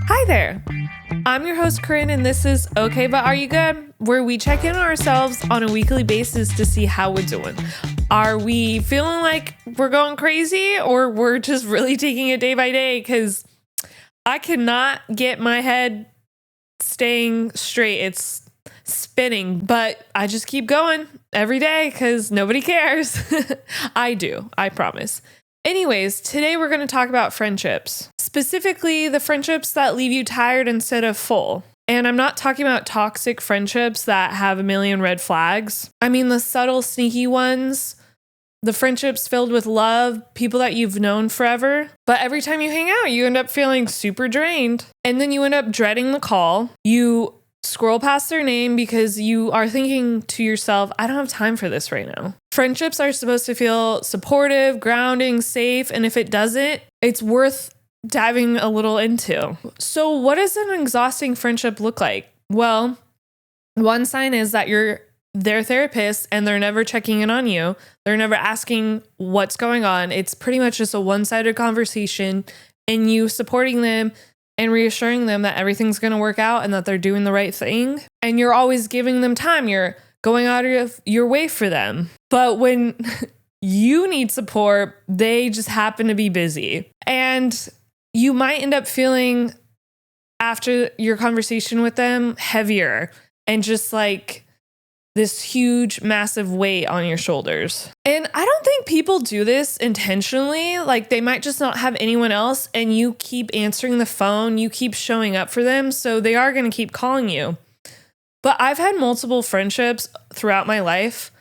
Hi there. I'm your host, Corinne, and this is Okay, But Are You Good? Where we check in on ourselves on a weekly basis to see how we're doing. Are we feeling like we're going crazy, or we're just really taking it day by day? Because I cannot get my head staying straight. It's spinning, but I just keep going every day because nobody cares. I do, I promise. Anyways, today we're going to talk about friendships, specifically the friendships that leave you tired instead of full. And I'm not talking about toxic friendships that have a million red flags. I mean the subtle, sneaky ones, the friendships filled with love, people that you've known forever. But every time you hang out, you end up feeling super drained. And then you end up dreading the call. You scroll past their name because you are thinking to yourself, I don't have time for this right now. Friendships are supposed to feel supportive, grounding, safe, and if it doesn't, it's worth diving a little into. So what does an exhausting friendship look like? Well, one sign is that you're their therapist and they're never checking in on you. They're never asking what's going on. It's pretty much just a one-sided conversation and you supporting them and reassuring them that everything's going to work out and that they're doing the right thing. And you're always giving them time. You're going out of your way for them. But when you need support, they just happen to be busy. And you might end up feeling, after your conversation with them, heavier and just like this huge, massive weight on your shoulders. And I don't think people do this intentionally. Like they might just not have anyone else and you keep answering the phone, you keep showing up for them, so they are going to keep calling you. But I've had multiple friendships throughout my life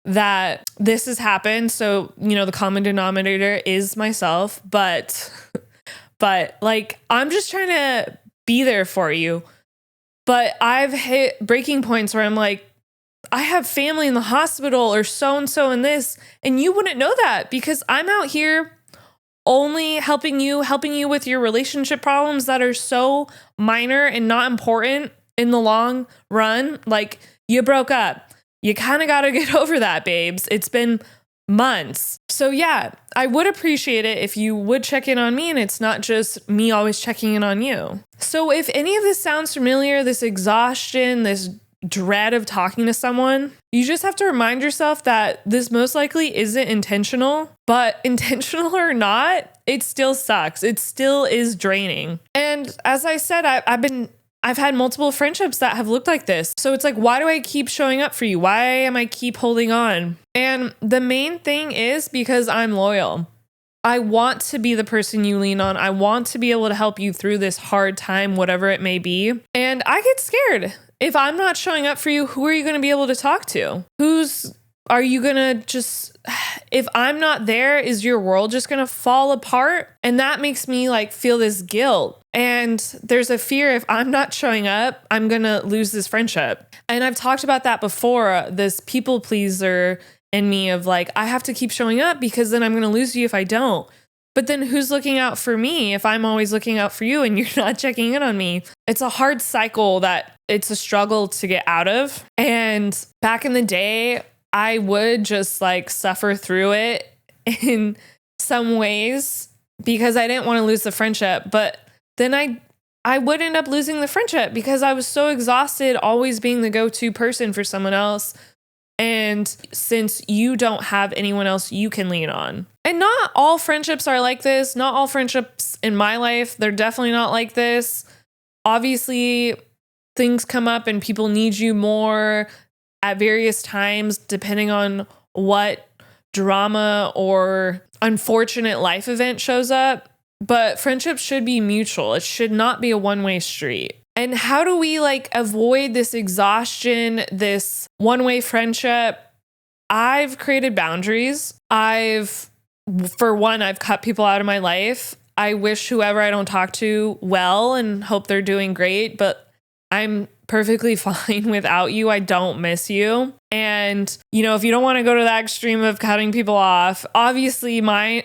that this has happened. So, the common denominator is myself, but like I'm just trying to be there for you. But I've hit breaking points where I'm like, I have family in the hospital or so-and-so in this, and you wouldn't know that because I'm out here only helping you with your relationship problems that are so minor and not important in the long run. Like you broke up. You kind of got to get over that, babes. It's been months. So yeah, I would appreciate it if you would check in on me and it's not just me always checking in on you. So if any of this sounds familiar, this exhaustion, this dread of talking to someone, you just have to remind yourself that this most likely isn't intentional, but intentional or not, it still sucks. It still is draining. And as I said, I've had multiple friendships that have looked like this. So it's like, why do I keep showing up for you? Why am I keep holding on? And the main thing is because I'm loyal. I want to be the person you lean on. I want to be able to help you through this hard time, whatever it may be. And I get scared. If I'm not showing up for you, who are you going to be able to talk to? Are you going to just, if I'm not there, is your world just going to fall apart? And that makes me like feel this guilt. And there's a fear if I'm not showing up, I'm going to lose this friendship. And I've talked about that before, this people pleaser in me of like, I have to keep showing up because then I'm going to lose you if I don't. But then who's looking out for me if I'm always looking out for you and you're not checking in on me? It's a hard cycle that it's a struggle to get out of. And back in the day, I would just like suffer through it in some ways because I didn't want to lose the friendship. But then I would end up losing the friendship because I was so exhausted always being the go-to person for someone else. And since you don't have anyone else you can lean on. And not all friendships are like this. Not all friendships in my life, they're definitely not like this. Obviously, things come up and people need you more at various times, depending on what drama or unfortunate life event shows up. But friendships should be mutual. It should not be a one-way street. And how do we like avoid this exhaustion, this one-way friendship? I've created boundaries. For one, I've cut people out of my life. I wish whoever I don't talk to well and hope they're doing great, but I'm perfectly fine without you. I don't miss you. And, if you don't want to go to that extreme of cutting people off, obviously a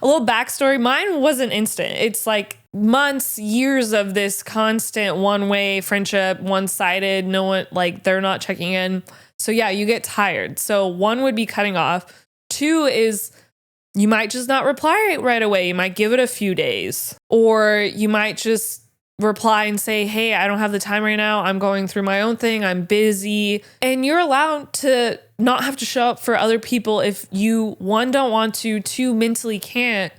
little backstory, mine wasn't instant. It's like months, years of this constant one-way friendship, one-sided, no one, like they're not checking in. So yeah, you get tired. So one would be cutting off. Two is You might just not reply right away. You might give it a few days, or you might just reply and say, hey, I don't have the time right now. I'm going through my own thing. I'm busy. And you're allowed to not have to show up for other people if you, one, don't want to, two, mentally can't,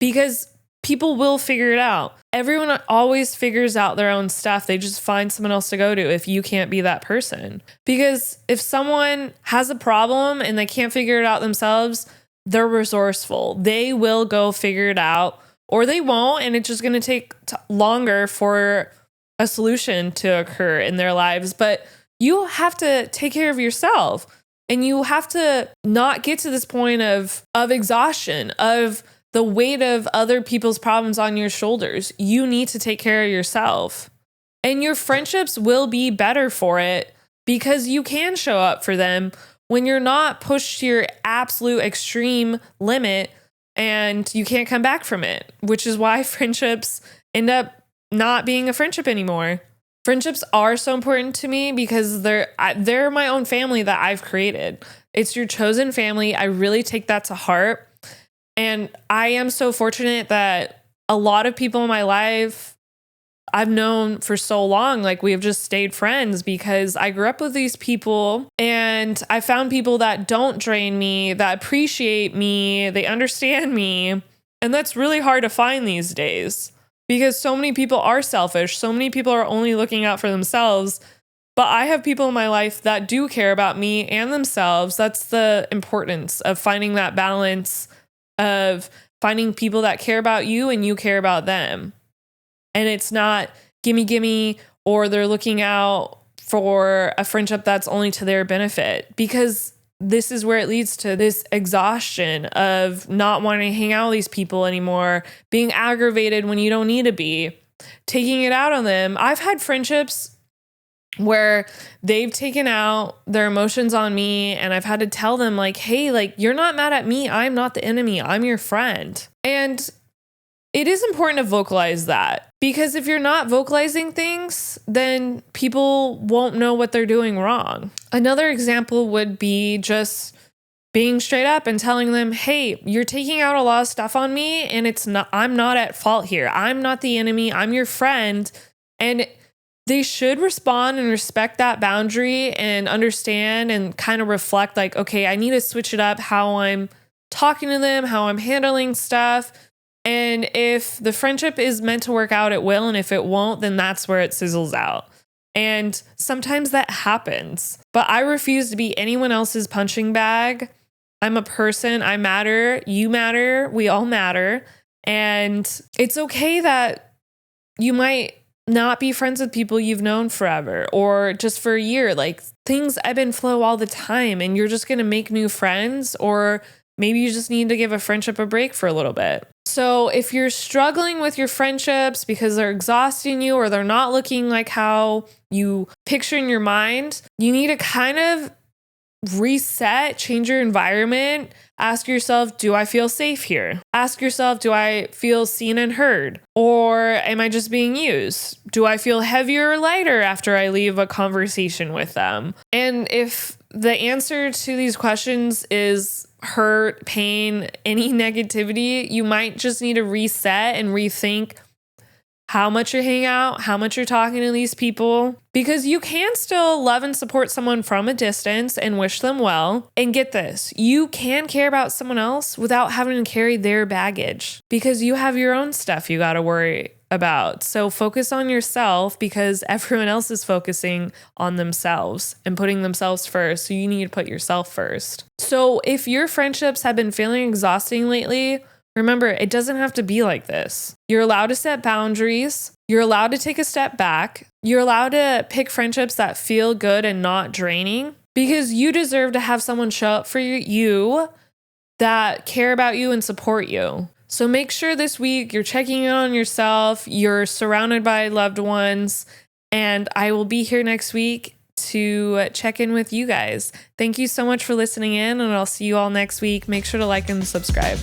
because people will figure it out. Everyone always figures out their own stuff. They just find someone else to go to if you can't be that person. Because if someone has a problem and they can't figure it out themselves, they're resourceful. They will go figure it out, or they won't. And it's just going to take longer for a solution to occur in their lives. But you have to take care of yourself, and you have to not get to this point of exhaustion, of the weight of other people's problems on your shoulders. You need to take care of yourself. And your friendships will be better for it, because you can show up for them when you're not pushed to your absolute extreme limit and you can't come back from it, which is why friendships end up not being a friendship anymore. Friendships are so important to me because they're my own family that I've created. It's your chosen family. I really take that to heart. And I am so fortunate that a lot of people in my life I've known for so long, like we have just stayed friends because I grew up with these people, and I found people that don't drain me, that appreciate me, they understand me. And that's really hard to find these days because so many people are selfish. So many people are only looking out for themselves. But I have people in my life that do care about me and themselves. That's the importance of finding that balance, of finding people that care about you and you care about them. And it's not gimme, or they're looking out for a friendship that's only to their benefit, because this is where it leads to this exhaustion of not wanting to hang out with these people anymore, being aggravated when you don't need to be, taking it out on them. I've had friendships where they've taken out their emotions on me, and I've had to tell them like, hey, like, you're not mad at me. I'm not the enemy. I'm your friend. And it is important to vocalize that, because if you're not vocalizing things, then people won't know what they're doing wrong. Another example would be just being straight up and telling them, hey, you're taking out a lot of stuff on me, and I'm not at fault here. I'm not the enemy. I'm your friend. And they should respond and respect that boundary and understand and kind of reflect like, okay, I need to switch it up how I'm talking to them, how I'm handling stuff. And if the friendship is meant to work out, it will. And if it won't, then that's where it sizzles out. And sometimes that happens. But I refuse to be anyone else's punching bag. I'm a person. I matter. You matter. We all matter. And it's okay that you might not be friends with people you've known forever or just for a year. Like, things ebb and flow all the time, and you're just going to make new friends, or maybe you just need to give a friendship a break for a little bit. So if you're struggling with your friendships because they're exhausting you, or they're not looking like how you picture in your mind, you need to kind of reset, change your environment. Ask yourself, do I feel safe here? Ask yourself, do I feel seen and heard? Or am I just being used? Do I feel heavier or lighter after I leave a conversation with them? And if the answer to these questions is hurt, pain, any negativity, you might just need to reset and rethink how much you're hanging out, how much you're talking to these people, because you can still love and support someone from a distance and wish them well. And get this, you can care about someone else without having to carry their baggage, because you have your own stuff you got to worry about. So focus on yourself, because everyone else is focusing on themselves and putting themselves first. So you need to put yourself first. So if your friendships have been feeling exhausting lately, remember, it doesn't have to be like this. You're allowed to set boundaries. You're allowed to take a step back. You're allowed to pick friendships that feel good and not draining, because you deserve to have someone show up for you that care about you and support you. So make sure this week you're checking in on yourself, you're surrounded by loved ones, and I will be here next week to check in with you guys. Thank you so much for listening in, and I'll see you all next week. Make sure to like and subscribe.